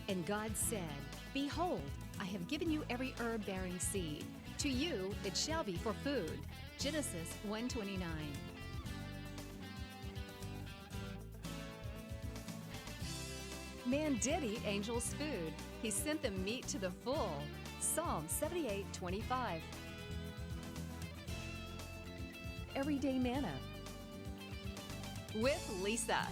And God said, Behold, I have given you every herb-bearing seed. To you it shall be for food. Genesis 1:29. Man did eat angels' food. He sent them meat to the full. Psalm 78:25. Everyday Manna with Lisa.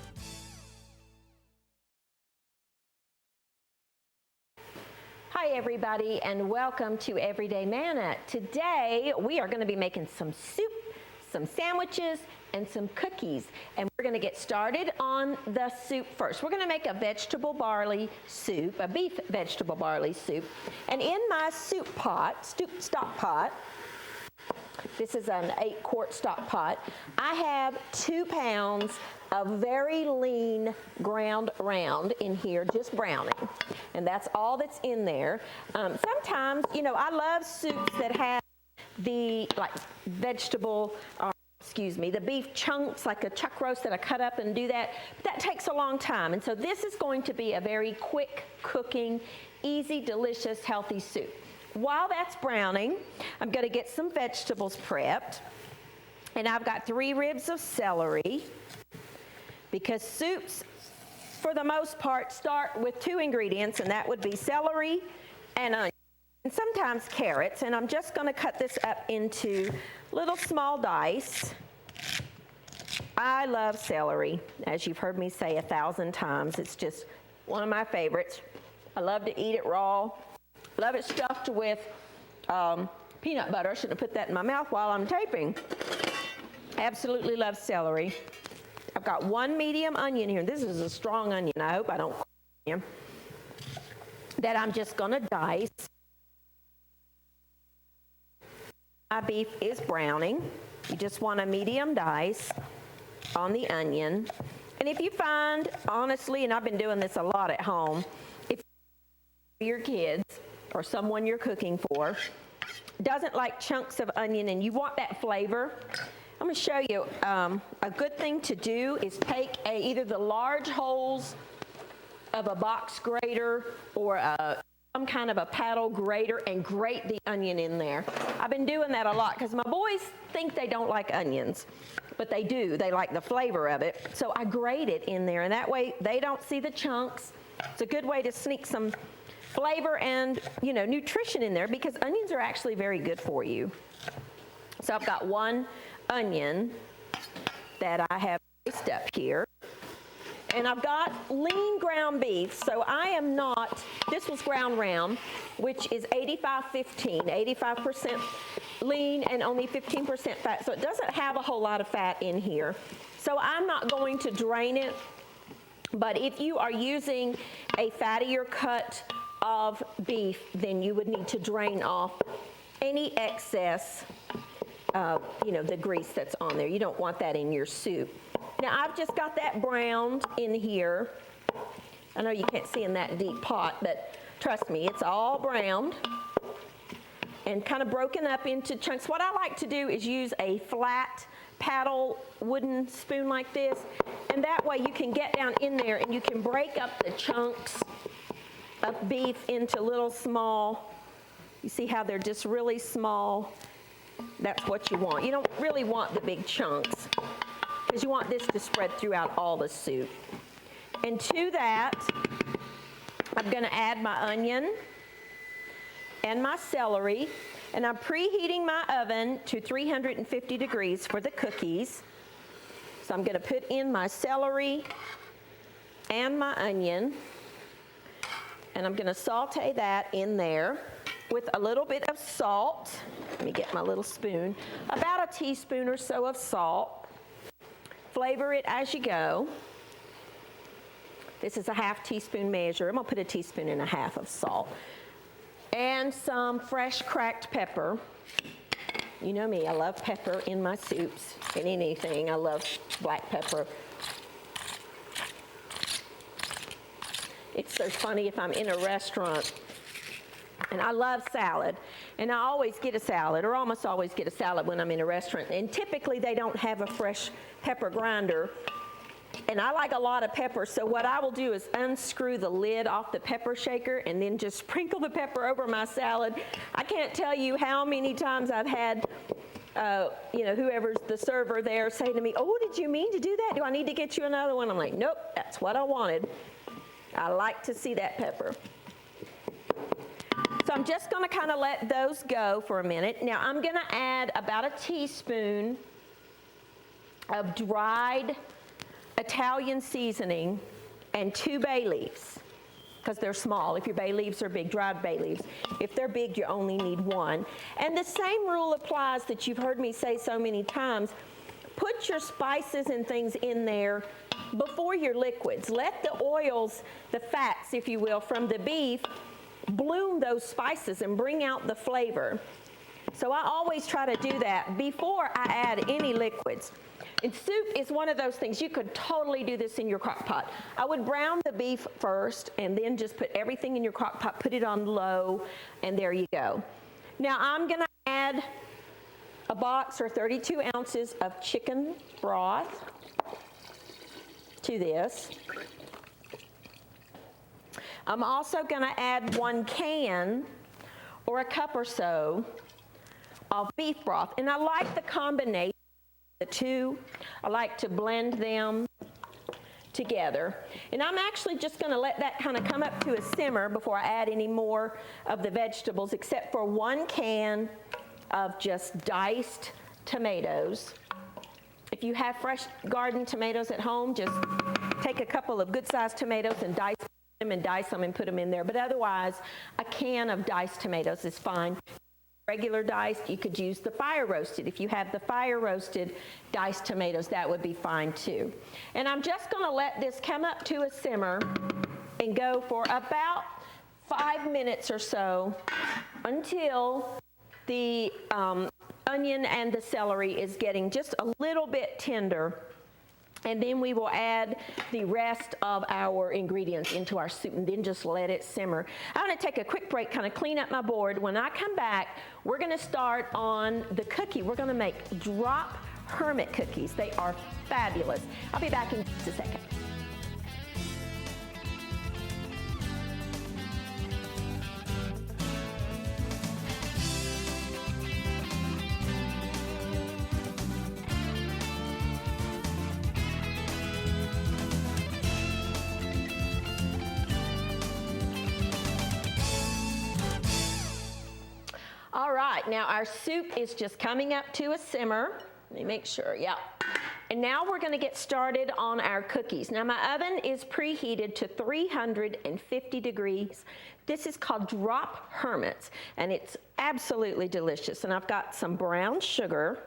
Hi everybody, and welcome to Everyday Manna. Today we are going to be making some soup, some sandwiches, and some cookies. And we're going to get started on the soup first. We're going to make a vegetable barley soup, a beef vegetable barley soup. And in my soup stock pot, this is an 8-quart stock pot, I have 2 pounds of very lean ground round in here, just browning. And that's all that's in there. Sometimes, you know, I love soups that have the the beef chunks, like a chuck roast that I cut up and do that. But that takes a long time. And so this is going to be a very quick cooking, easy, delicious, healthy soup. While that's browning, I'm going to get some vegetables prepped. And I've got 3 ribs of celery, because soups, for the most part, start with 2 ingredients, and that would be celery and onion, and sometimes carrots. And I'm just going to cut this up into little small dice. I love celery, as you've heard me say 1,000 times. It's just one of my favorites. I love to eat it raw. Love it stuffed with peanut butter. I shouldn't have put that in my mouth while I'm taping. Absolutely love celery. I've got 1 medium onion here. This is a strong onion. I hope I don't him. That I'm just going to dice. My beef is browning. You just want a medium dice on the onion. And if you find, honestly, and I've been doing this a lot at home, if your kids or someone you're cooking for doesn't like chunks of onion and you want that flavor, I'm going to show you a good thing to do is take either the large holes of a box grater or some kind of a paddle grater and grate the onion in there. I've been doing that a lot because my boys think they don't like onions, but they do. They like the flavor of it. So I grate it in there, and that way they don't see the chunks. It's a good way to sneak some flavor and, you know, nutrition in there, because onions are actually very good for you. So I've got 1 onion that I have placed up here. And I've got lean ground beef, so I am not, this was ground round, which is 85-15, 85% lean and only 15% fat, so it doesn't have a whole lot of fat in here. So I'm not going to drain it, but if you are using a fattier cut of beef, then you would need to drain off any excess the grease that's on there. You don't want that in your soup. Now I've just got that browned in here. I know you can't see in that deep pot, but trust me, it's all browned and kind of broken up into chunks. What I like to do is use a flat paddle wooden spoon like this, and that way you can get down in there and you can break up the chunks of beef into little small, you see how they're just really small. That's what you want. You don't really want the big chunks, because you want this to spread throughout all the soup. And to that, I'm going to add my onion and my celery, and I'm preheating my oven to 350 degrees for the cookies. So I'm going to put in my celery and my onion, and I'm going to saute that in there with a little bit of salt. Let me get my little spoon. About a teaspoon or so of salt. Flavor it as you go. This is a 1/2 teaspoon measure. I'm going to put a teaspoon and a half of salt. And some fresh cracked pepper. You know me, I love pepper in my soups. In anything, I love black pepper. It's so funny if I'm in a restaurant and I love salad, and I always get a salad, or almost always get a salad when I'm in a restaurant, and typically they don't have a fresh pepper grinder, and I like a lot of pepper, so what I will do is unscrew the lid off the pepper shaker and then just sprinkle the pepper over my salad. I can't tell you how many times I've had whoever's the server there say to me, "Oh, did you mean to do that? Do I need to get you another one?" I'm like, "Nope, that's what I wanted." I like to see that pepper. So I'm just going to kind of let those go for a minute. Now I'm going to add about a teaspoon of dried Italian seasoning and 2 bay leaves, because they're small. If your bay leaves are big, dried bay leaves. If they're big, you only need 1. And the same rule applies that you've heard me say so many times. Put your spices and things in there before your liquids. Let the oils, the fats, if you will, from the beef bloom those spices and bring out the flavor. So I always try to do that before I add any liquids. And soup is one of those things. You could totally do this in your crock pot. I would brown the beef first and then just put everything in your crock pot, put it on low, and there you go. Now I'm going to add a box or 32 ounces of chicken broth to this. I'm also going to add 1 can or a cup or so of beef broth. And I like the combination of the two. I like to blend them together. And I'm actually just going to let that kind of come up to a simmer before I add any more of the vegetables, except for 1 can of just diced tomatoes. If you have fresh garden tomatoes at home, just take a couple of good-sized tomatoes and dice them and put them in there. But otherwise, a can of diced tomatoes is fine. Regular diced, you could use the fire roasted. If you have the fire roasted diced tomatoes, that would be fine too. And I'm just going to let this come up to a simmer and go for about 5 minutes or so until the onion and the celery is getting just a little bit tender. And then we will add the rest of our ingredients into our soup and then just let it simmer. I'm going to take a quick break, kind of clean up my board. When I come back, we're going to start on the cookie. We're going to make drop Hermit cookies. They are fabulous. I'll be back in just a second. All right, now our soup is just coming up to a simmer. Let me make sure, yeah. And now we're going to get started on our cookies. Now my oven is preheated to 350 degrees. This is called Drop Hermits, and it's absolutely delicious. And I've got some brown sugar,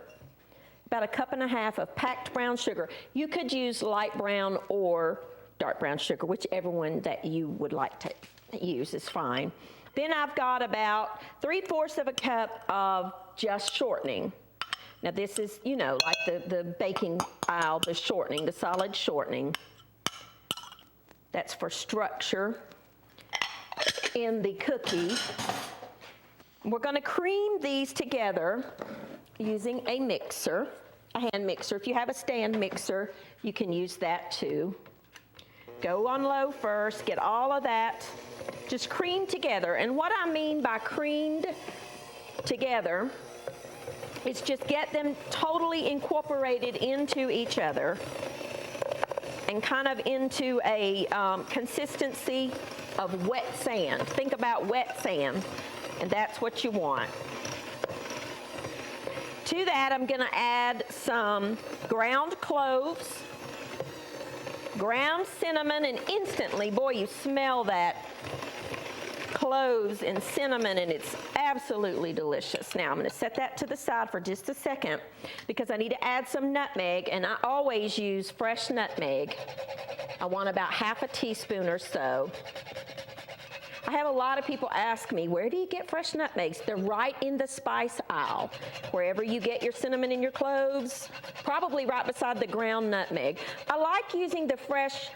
about 1.5 cups of packed brown sugar. You could use light brown or dark brown sugar, whichever one that you would like to use is fine. Then I've got about 3/4 cup of just shortening. Now this is, like the baking aisle, the shortening, the solid shortening. That's for structure in the cookie. We're going to cream these together using a mixer, a hand mixer. If you have a stand mixer, you can use that too. Go on low first, get all of that just creamed together. And what I mean by creamed together is just get them totally incorporated into each other and kind of into a consistency of wet sand. Think about wet sand, and that's what you want. To that, I'm going to add some ground cloves, ground cinnamon, and instantly, boy, you smell that cloves and cinnamon, and it's absolutely delicious. Now I'm going to set that to the side for just a second because I need to add some nutmeg, and I always use fresh nutmeg. I want about 1/2 teaspoon or so. I have a lot of people ask me, where do you get fresh nutmegs? They're right in the spice aisle. Wherever you get your cinnamon and your cloves, probably right beside the ground nutmeg. I like using the fresh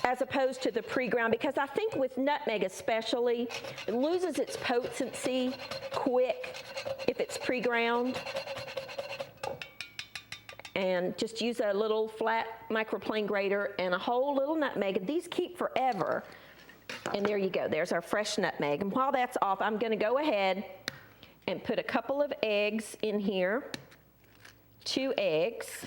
as opposed to the pre-ground because I think with nutmeg especially, it loses its potency quick if it's pre-ground. and just use a little flat microplane grater and a whole little nutmeg, and these keep forever. And there you go, there's our fresh nutmeg. And while that's off, I'm gonna go ahead and put a couple of eggs in here, 2 eggs.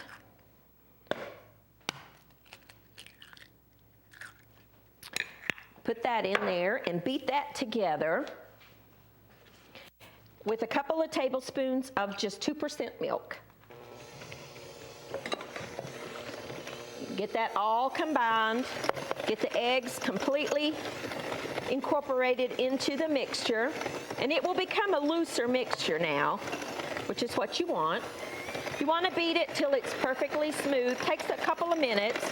Put that in there and beat that together with a couple of tablespoons of just 2% milk. Get that all combined. Get the eggs completely incorporated into the mixture, and it will become a looser mixture now, which is what you want. You want to beat it till it's perfectly smooth. Takes a couple of minutes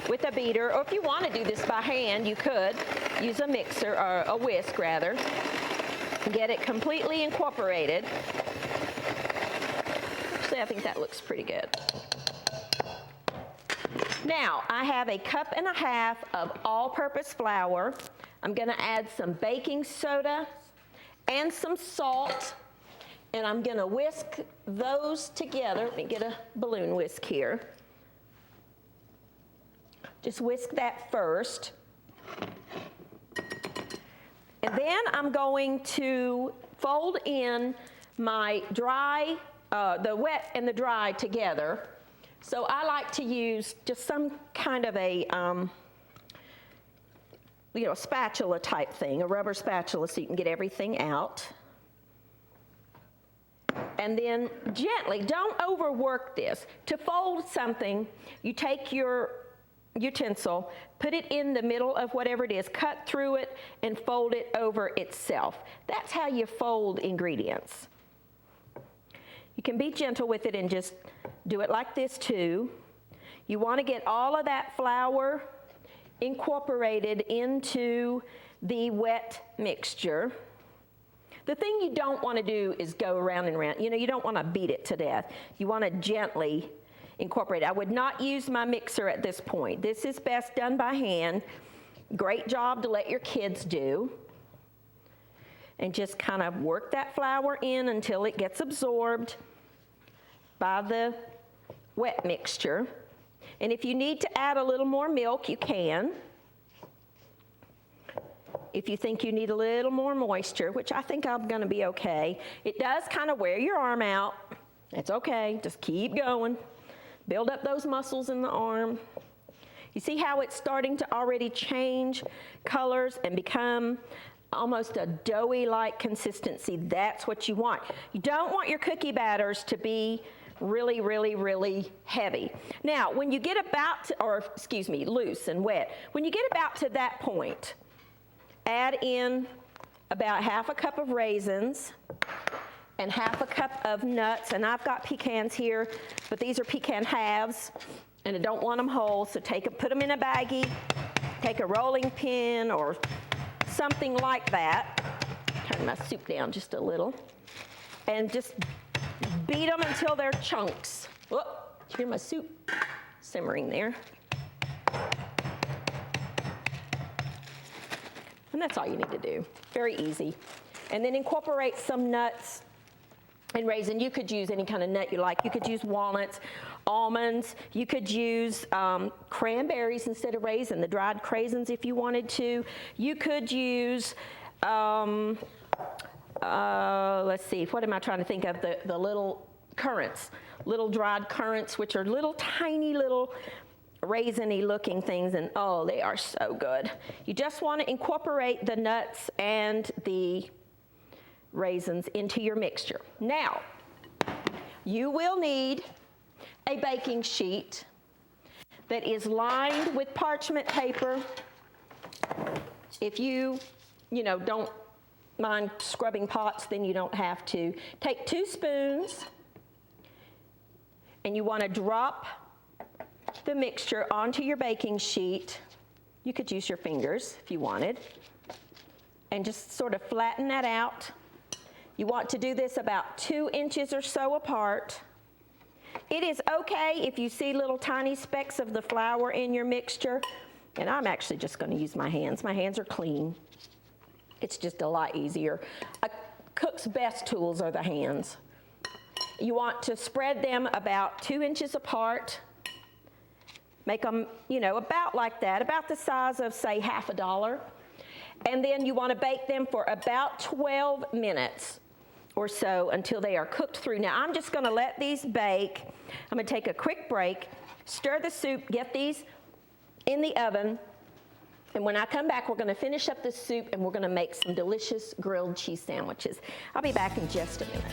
with a beater, or if you want to do this by hand, you could use a mixer, or a whisk rather. Get it completely incorporated. Actually, I think that looks pretty good. Now, I have a cup and a half of all-purpose flour. I'm going to add some baking soda and some salt, and I'm going to whisk those together. Let me get a balloon whisk here. Just whisk that first. And then I'm going to fold in my dry, the wet and the dry together. So I like to use just some kind of a, spatula type thing, a rubber spatula, so you can get everything out. And then gently, don't overwork this. To fold something, you take your utensil, put it in the middle of whatever it is, cut through it, and fold it over itself. That's how you fold ingredients. You can be gentle with it and just do it like this too. You want to get all of that flour incorporated into the wet mixture. The thing you don't want to do is go around and around. You don't want to beat it to death. You want to gently incorporate it. I would not use my mixer at this point. This is best done by hand. Great job to let your kids do. And just kind of work that flour in until it gets absorbed by the wet mixture. And if you need to add a little more milk, you can. If you think you need a little more moisture, which I think I'm going to be okay. It does kind of wear your arm out. It's okay. Just keep going. Build up those muscles in the arm. You see how it's starting to already change colors and become almost a doughy-like consistency? That's what you want. You don't want your cookie batters to be really, really, really heavy. Now, when you get about to, loose and wet, when you get about to that point, add in about half a cup of raisins and half a cup of nuts, and I've got pecans here, but these are pecan halves, and I don't want them whole, so put them in a baggie, take a rolling pin or something like that, turn my soup down just a little, and just beat them until they're chunks. Whoop, hear my soup simmering there. And that's all you need to do. Very easy. And then incorporate some nuts and raisin. You could use any kind of nut you like. You could use walnuts, almonds. You could use cranberries instead of raisin, the dried craisins if you wanted to. You could use, let's see, what am I trying to think of? The little currants, little dried currants, which are little tiny little raisiny looking things, and oh, they are so good. You just want to incorporate the nuts and the raisins into your mixture. Now, you will need a baking sheet that is lined with parchment paper. If you don't mind scrubbing pots, then you don't have to. Take 2 spoons, and you want to drop the mixture onto your baking sheet. You could use your fingers if you wanted, and just sort of flatten that out. You want to do this about 2 inches or so apart. It is okay if you see little tiny specks of the flour in your mixture, and I'm actually just going to use my hands. My hands are clean. It's just a lot easier. A cook's best tools are the hands. You want to spread them about 2 inches apart. Make them, about like that, about the size of, say, half a dollar. And then you want to bake them for about 12 minutes or so until they are cooked through. Now, I'm just going to let these bake. I'm going to take a quick break, stir the soup, get these in the oven. And when I come back, we're going to finish up the soup and we're going to make some delicious grilled cheese sandwiches. I'll be back in just a minute.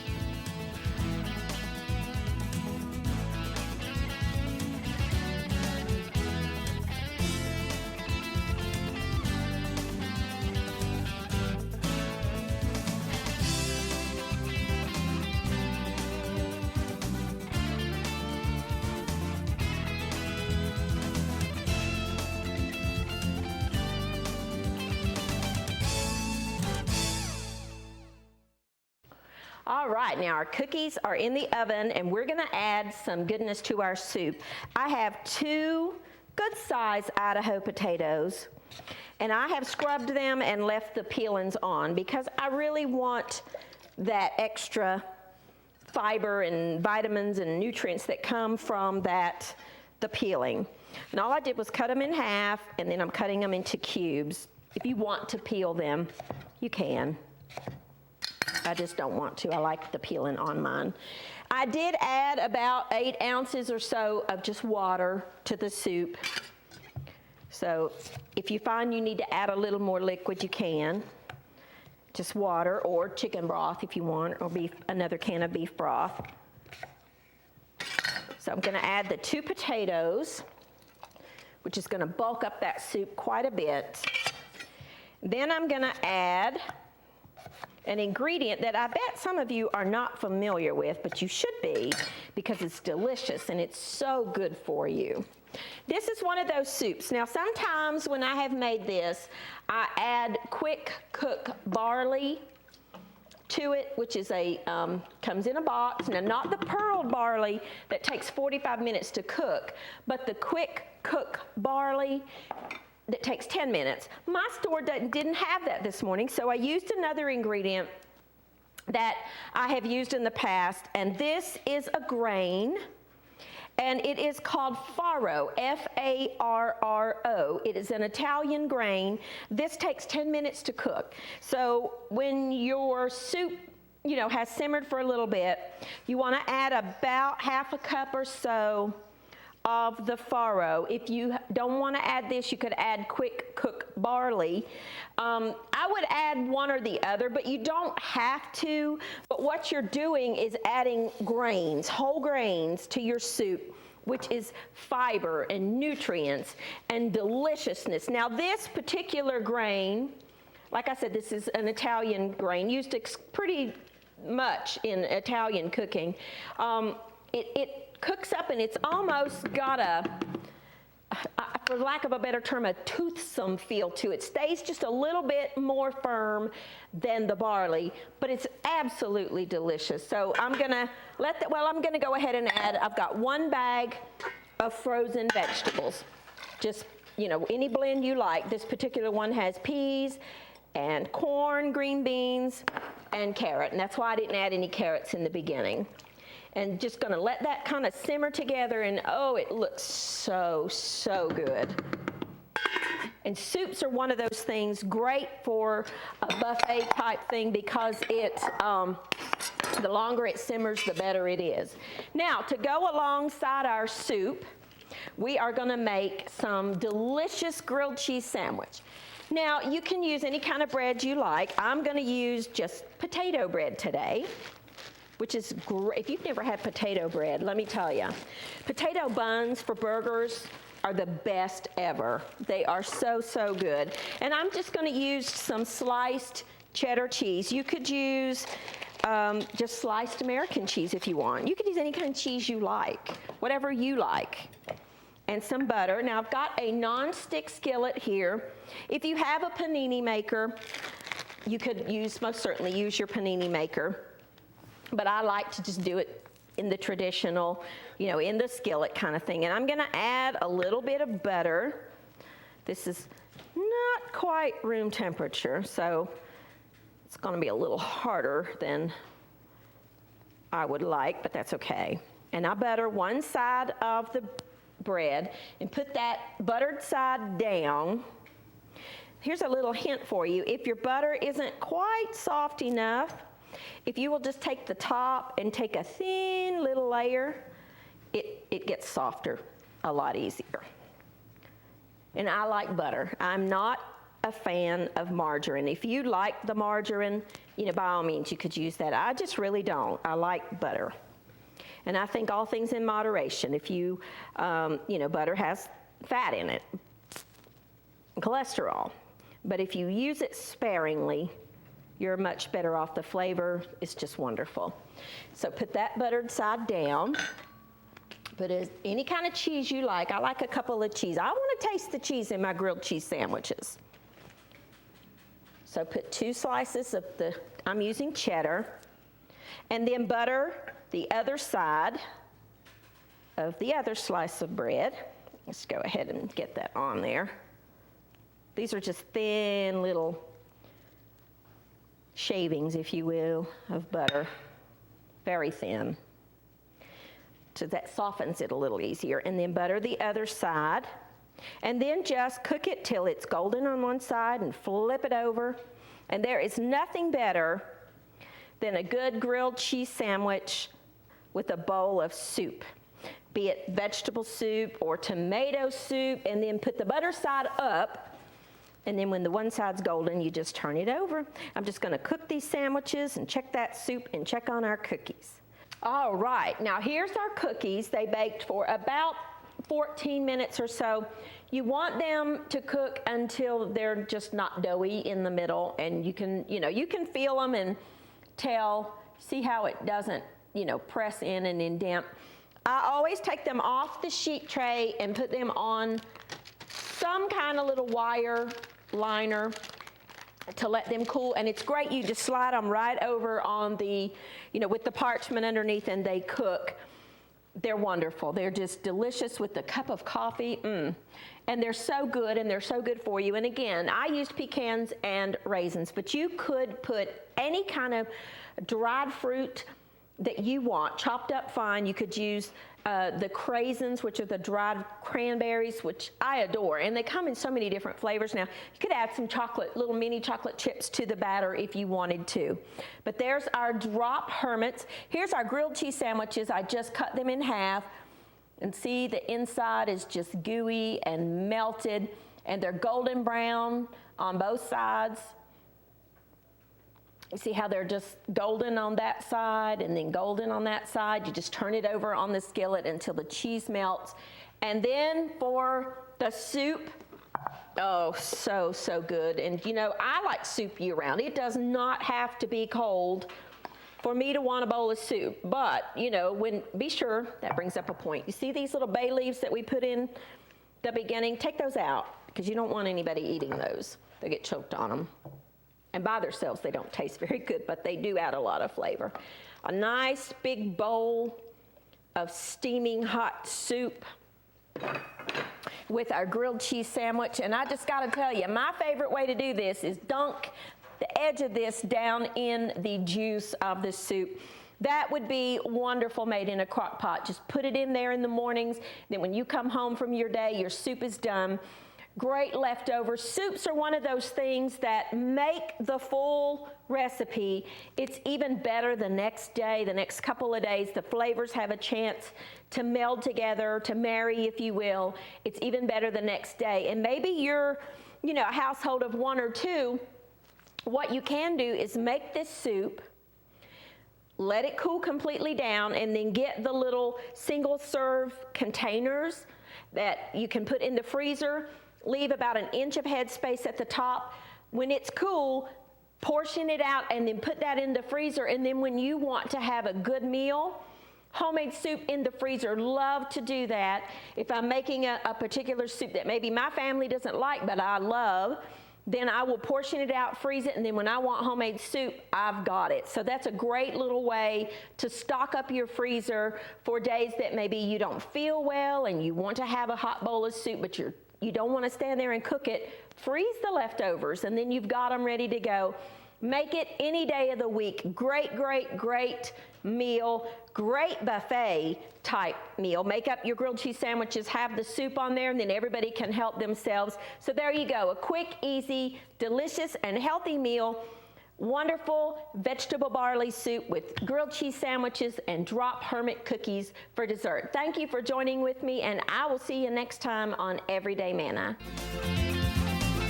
All right, now our cookies are in the oven and we're gonna add some goodness to our soup. I have 2 good-sized Idaho potatoes and I have scrubbed them and left the peelings on because I really want that extra fiber and vitamins and nutrients that come from the peeling. And all I did was cut them in half and then I'm cutting them into cubes. If you want to peel them, you can. I just don't want to. I like the peeling on mine. I did add about 8 ounces or so of just water to the soup. So if you find you need to add a little more liquid, you can. Just water or chicken broth if you want, or another can of beef broth. So I'm going to add the 2 potatoes, which is going to bulk up that soup quite a bit. Then I'm going to add an ingredient that I bet some of you are not familiar with, but you should be because it's delicious and it's so good for you. This is one of those soups. Now sometimes when I have made this, I add quick cook barley to it, which is comes in a box. Now not the pearled barley that takes 45 minutes to cook, but the quick cook barley that takes 10 minutes. My store didn't have that this morning, so I used another ingredient that I have used in the past, and this is a grain, and it is called Farro, F-A-R-R-O. It is an Italian grain. This takes 10 minutes to cook. So when your soup has simmered for a little bit, you want to add about half a cup or so of the farro. If you don't want to add this, you could add quick cook barley. I would add one or the other, but you don't have to. But what you're doing is adding grains, whole grains to your soup, which is fiber and nutrients and deliciousness. Now this particular grain, like I said, this is an Italian grain, used pretty much in Italian cooking. It cooks up and it's almost got for lack of a better term, a toothsome feel to it. Stays just a little bit more firm than the barley, but it's absolutely delicious. So I'm gonna I'm gonna go ahead and add, I've got 1 bag of frozen vegetables. Just, any blend you like. This particular one has peas and corn, green beans, and carrot. And that's why I didn't add any carrots in the beginning. And just gonna let that kind of simmer together, and oh, it looks so, so good. And soups are one of those things great for a buffet type thing because the longer it simmers, the better it is. Now, to go alongside our soup, we are gonna make some delicious grilled cheese sandwich. Now, you can use any kind of bread you like. I'm gonna use just potato bread today, which is great. If you've never had potato bread, let me tell you, potato buns for burgers are the best ever. They are so, so good. And I'm just gonna use some sliced cheddar cheese. You could use just sliced American cheese if you want. You could use any kind of cheese you like, whatever you like. And some butter. Now I've got a non-stick skillet here. If you have a panini maker, you could most certainly use your panini maker. But I like to just do it in the traditional, in the skillet kind of thing. And I'm gonna add a little bit of butter. This is not quite room temperature, so it's gonna be a little harder than I would like, but that's okay. And I butter one side of the bread and put that buttered side down. Here's a little hint for you. If your butter isn't quite soft enough, if you will just take the top and take a thin little layer, it gets softer a lot easier. And I like butter. I'm not a fan of margarine. If you like the margarine, by all means, you could use that. I just really don't. I like butter. And I think all things in moderation. If butter has fat in it, cholesterol. But if you use it sparingly, you're much better off. The flavor is just wonderful. So put that buttered side down. Put any kind of cheese you like. I like a couple of cheese. I want to taste the cheese in my grilled cheese sandwiches. So put 2 slices of I'm using cheddar. And then butter the other side of the other slice of bread. Let's go ahead and get that on there. These are just thin little shavings, if you will, of butter. Very thin. So that softens it a little easier. And then butter the other side. And then just cook it till it's golden on one side and flip it over. And there is nothing better than a good grilled cheese sandwich with a bowl of soup, be it vegetable soup or tomato soup, and then put the butter side up. And then when the one side's golden, you just turn it over. I'm just going to cook these sandwiches and check that soup and check on our cookies. All right, now here's our cookies. They baked for about 14 minutes or so. You want them to cook until they're just not doughy in the middle, and you can feel them and tell, see how it doesn't, press in and indent. I always take them off the sheet tray and put them on some kind of little wire liner to let them cool. And it's great, you just slide them right over on the, with the parchment underneath, and they cook. They're wonderful. They're just delicious with a cup of coffee. And they're so good, and they're so good for you. And again, I used pecans and raisins, but you could put any kind of dried fruit that you want, chopped up fine. You could use the craisins, which are the dried cranberries, which I adore. And they come in so many different flavors now. You could add some little mini chocolate chips to the batter if you wanted to. But there's our drop Hermits. Here's our grilled cheese sandwiches. I just cut them in half. And see, the inside is just gooey and melted. And they're golden brown on both sides. You see how they're just golden on that side and then golden on that side. You just turn it over on the skillet until the cheese melts. And then for the soup, oh, so, so good. And I like soup year round. It does not have to be cold for me to want a bowl of soup. But, be sure, that brings up a point. You see these little bay leaves that we put in the beginning? Take those out, because you don't want anybody eating those. They get choked on them. And by themselves, they don't taste very good, but they do add a lot of flavor. A nice big bowl of steaming hot soup with our grilled cheese sandwich. And I just got to tell you, my favorite way to do this is dunk the edge of this down in the juice of the soup. That would be wonderful made in a crock pot. Just put it in there in the mornings. Then when you come home from your day, your soup is done. Great leftovers. Soups are one of those things that make the full recipe. It's even better the next day, the next couple of days. The flavors have a chance to meld together, to marry, if you will. It's even better the next day. And maybe you're, a household of 1 or 2. What you can do is make this soup, let it cool completely down, and then get the little single-serve containers that you can put in the freezer. Leave about 1 inch of headspace at the top. When it's cool, portion it out and then put that in the freezer. And then when you want to have a good meal, homemade soup in the freezer, love to do that. If I'm making a particular soup that maybe my family doesn't like but I love, then I will portion it out, freeze it, and then when I want homemade soup, I've got it. So that's a great little way to stock up your freezer for days that maybe you don't feel well and you want to have a hot bowl of soup, but you don't want to stand there and cook it. Freeze the leftovers, and then you've got them ready to go. Make it any day of the week. Great, great, great meal. Great buffet type meal. Make up your grilled cheese sandwiches, have the soup on there, and then everybody can help themselves. So there you go, a quick, easy, delicious, and healthy meal. Wonderful vegetable barley soup with grilled cheese sandwiches and drop Hermit cookies for dessert. Thank you for joining with me, and I will see you next time on Everyday Manna.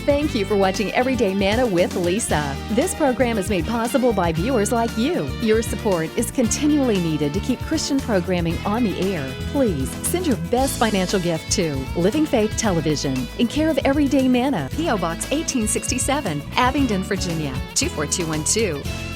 Thank you for watching Everyday Manna with Lisa. This program is made possible by viewers like you. Your support is continually needed to keep Christian programming on the air. Please send your best financial gift to Living Faith Television in care of Everyday Manna, P.O. Box 1867, Abingdon, Virginia 24212.